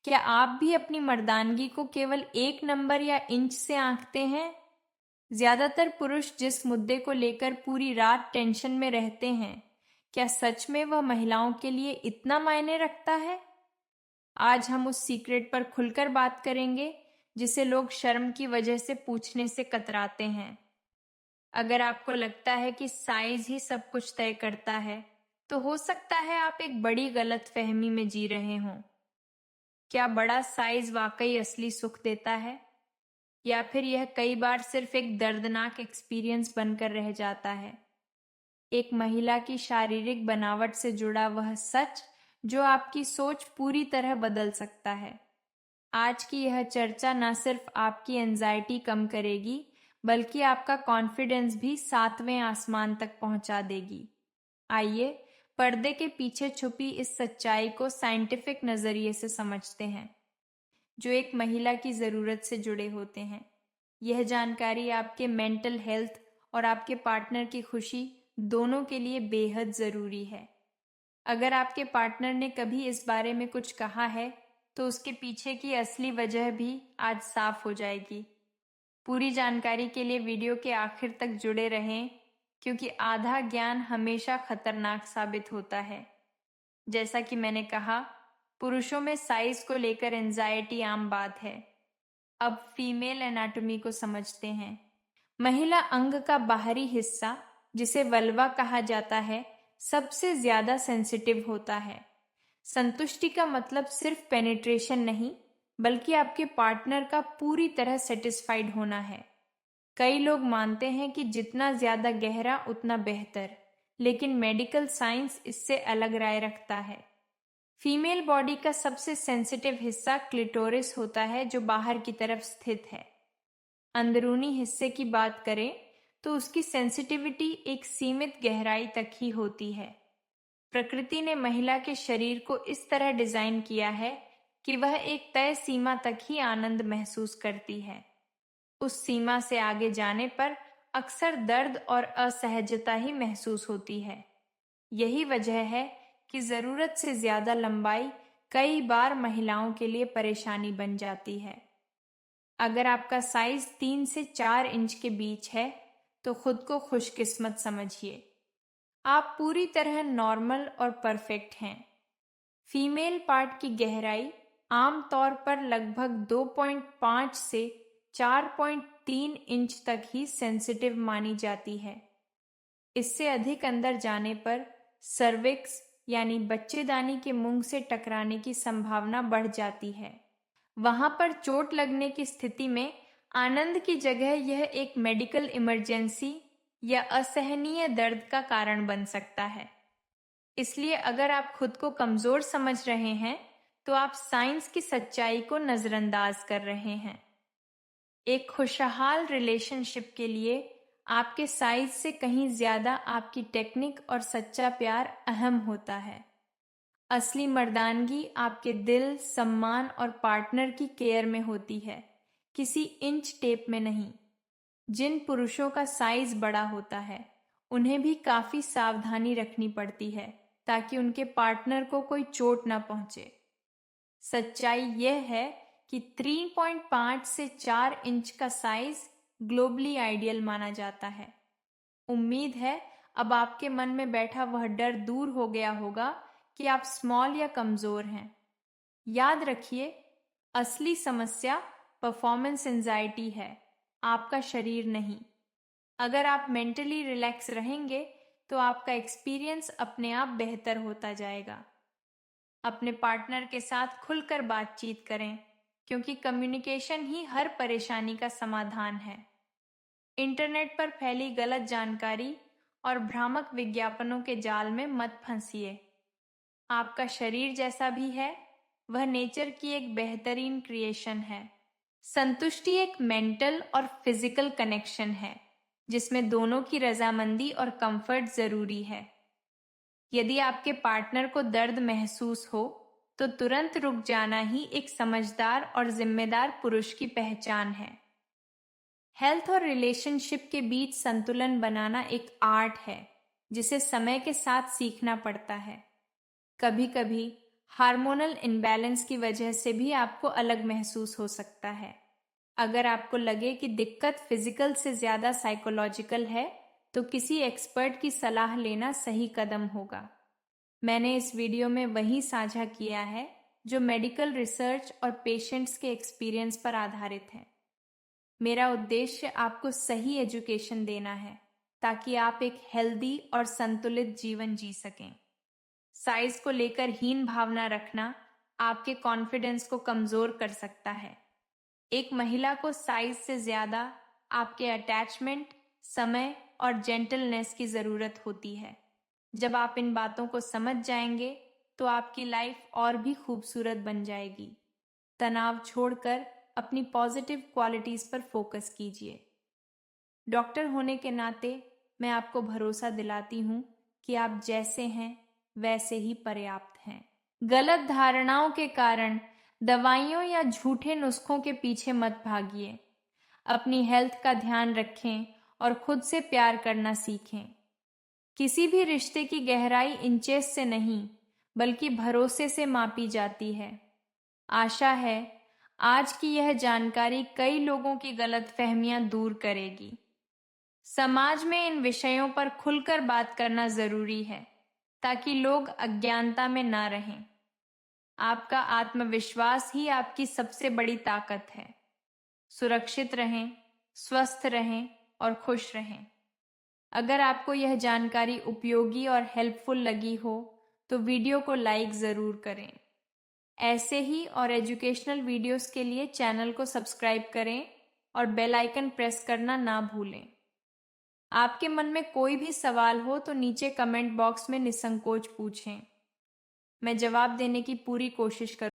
क्या आप भी अपनी मर्दानगी को केवल एक नंबर या इंच से आंकते हैं? ज्यादातर पुरुष जिस मुद्दे को लेकर पूरी रात टेंशन में रहते हैं, क्या सच में वह महिलाओं के लिए इतना मायने रखता है? आज हम उस सीक्रेट पर खुलकर बात करेंगे जिसे लोग शर्म की वजह से पूछने से कतराते हैं। अगर आपको लगता है कि साइज ही सब कुछ तय करता है, तो हो सकता है आप एक बड़ी गलतफहमी में जी रहे हों। क्या बड़ा साइज वाकई असली सुख देता है, या फिर यह कई बार सिर्फ एक दर्दनाक एक्सपीरियंस बनकर रह जाता है? एक महिला की शारीरिक बनावट से जुड़ा वह सच जो आपकी सोच पूरी तरह बदल सकता है। आज की यह चर्चा न सिर्फ आपकी एंजाइटी कम करेगी, बल्कि आपका कॉन्फिडेंस भी 7वें आसमान तक पहुंचा देगी। आइए पर्दे के पीछे छुपी इस सच्चाई को साइंटिफिक नजरिए से समझते हैं, जो एक महिला की जरूरत से जुड़े होते हैं। यह जानकारी आपके मेंटल हेल्थ और आपके पार्टनर की खुशी दोनों के लिए बेहद जरूरी है। अगर आपके पार्टनर ने कभी इस बारे में कुछ कहा है, तो उसके पीछे की असली वजह भी आज साफ हो जाएगी। पूरी जानकारी के लिए वीडियो के आखिर तक जुड़े रहें, क्योंकि आधा ज्ञान हमेशा खतरनाक साबित होता है। जैसा कि मैंने कहा, पुरुषों में साइज को लेकर एंजाइटी आम बात है। अब फीमेल एनाटॉमी को समझते हैं। महिला अंग का बाहरी हिस्सा, जिसे वल्वा कहा जाता है, सबसे ज्यादा सेंसिटिव होता है। संतुष्टि का मतलब सिर्फ पेनिट्रेशन नहीं, बल्कि आपके पार्टनर का पूरी तरह सेटिस्फाइड होना है। कई लोग मानते हैं कि जितना ज्यादा गहरा उतना बेहतर, लेकिन मेडिकल साइंस इससे अलग राय रखता है। फीमेल बॉडी का सबसे सेंसिटिव हिस्सा क्लिटोरिस होता है, जो बाहर की तरफ स्थित है। अंदरूनी हिस्से की बात करें तो उसकी सेंसिटिविटी एक सीमित गहराई तक ही होती है। प्रकृति ने महिला के शरीर को इस तरह डिजाइन किया है कि वह एक तय सीमा तक ही आनंद महसूस करती है। उस सीमा से आगे जाने पर अक्सर दर्द और असहजता ही महसूस होती है। यही वजह है कि जरूरत से ज्यादा लंबाई कई बार महिलाओं के लिए परेशानी बन जाती है। अगर आपका साइज 3 से 4 इंच के बीच है, तो खुद को खुशकिस्मत समझिए। आप पूरी तरह नॉर्मल और परफेक्ट हैं। फीमेल पार्ट की गहराई आमतौर पर लगभग 2.5 से 4.3 इंच तक ही सेंसिटिव मानी जाती है। इससे अधिक अंदर जाने पर सर्विक्स यानी बच्चेदानी के मुंह से टकराने की संभावना बढ़ जाती है। वहां पर चोट लगने की स्थिति में आनंद की जगह यह एक मेडिकल इमरजेंसी या असहनीय दर्द का कारण बन सकता है। इसलिए अगर आप खुद को कमजोर समझ रहे हैं, तो आप साइंस की सच्चाई को नजरअंदाज कर रहे हैं। एक खुशहाल रिलेशनशिप के लिए आपके साइज से कहीं ज्यादा आपकी टेक्निक और सच्चा प्यार अहम होता है। असली मर्दानगी आपके दिल, सम्मान और पार्टनर की केयर में होती है, किसी इंच टेप में नहीं। जिन पुरुषों का साइज बड़ा होता है, उन्हें भी काफी सावधानी रखनी पड़ती है, ताकि उनके पार्टनर को कोई चोट ना पहुंचे। सच्चाई यह है कि 3.5 से 4 इंच का साइज ग्लोबली आइडियल माना जाता है। उम्मीद है अब आपके मन में बैठा वह डर दूर हो गया होगा कि आप स्मॉल या कमजोर हैं। याद रखिए, असली समस्या परफॉर्मेंस एंजाइटी है, आपका शरीर नहीं। अगर आप मेंटली रिलैक्स रहेंगे, तो आपका एक्सपीरियंस अपने आप बेहतर होता जाएगा। अपने पार्टनर के साथ खुलकर बातचीत करें, क्योंकि कम्युनिकेशन ही हर परेशानी का समाधान है। इंटरनेट पर फैली गलत जानकारी और भ्रामक विज्ञापनों के जाल में मत फंसिए। आपका शरीर जैसा भी है, वह नेचर की एक बेहतरीन क्रिएशन है। संतुष्टि एक मेंटल और फिजिकल कनेक्शन है, जिसमें दोनों की रजामंदी और कंफर्ट जरूरी है। यदि आपके पार्टनर को दर्द महसूस हो, तो तुरंत रुक जाना ही एक समझदार और जिम्मेदार पुरुष की पहचान है। हेल्थ और रिलेशनशिप के बीच संतुलन बनाना एक आर्ट है, जिसे समय के साथ सीखना पड़ता है। कभी कभी हार्मोनल इनबैलेंस की वजह से भी आपको अलग महसूस हो सकता है। अगर आपको लगे कि दिक्कत फिजिकल से ज्यादा साइकोलॉजिकल है, तो किसी एक्सपर्ट की सलाह लेना सही कदम होगा। मैंने इस वीडियो में वही साझा किया है जो मेडिकल रिसर्च और पेशेंट्स के एक्सपीरियंस पर आधारित है। मेरा उद्देश्य आपको सही एजुकेशन देना है ताकि आप एक हेल्दी और संतुलित जीवन जी सकें। साइज को लेकर हीन भावना रखना आपके कॉन्फिडेंस को कमजोर कर सकता है। एक महिला को साइज से ज्यादा आपके अटैचमेंट, समय और जेंटलनेस की जरूरत होती है। जब आप इन बातों को समझ जाएंगे तो आपकी लाइफ और भी खूबसूरत बन जाएगी। तनाव छोड़कर अपनी पॉजिटिव क्वालिटीज पर फोकस कीजिए। डॉक्टर होने के नाते मैं आपको भरोसा दिलाती हूँ कि आप जैसे हैं वैसे ही पर्याप्त हैं। गलत धारणाओं के कारण दवाइयों या झूठे नुस्खों के पीछे मत भागिए। अपनी हेल्थ का ध्यान रखें और खुद से प्यार करना सीखें। किसी भी रिश्ते की गहराई इंचेस से नहीं, बल्कि भरोसे से मापी जाती है। आशा है आज की यह जानकारी कई लोगों की गलतफहमियां दूर करेगी। समाज में इन विषयों पर खुलकर बात करना जरूरी है ताकि लोग अज्ञानता में ना रहें। आपका आत्मविश्वास ही आपकी सबसे बड़ी ताकत है। सुरक्षित रहें, स्वस्थ रहें और खुश रहें। अगर आपको यह जानकारी उपयोगी और हेल्पफुल लगी हो तो वीडियो को लाइक ज़रूर करें। ऐसे ही और एजुकेशनल वीडियोस के लिए चैनल को सब्सक्राइब करें और बेल आइकन प्रेस करना ना भूलें। आपके मन में कोई भी सवाल हो तो नीचे कमेंट बॉक्स में निसंकोच पूछें। मैं जवाब देने की पूरी कोशिश करूँ।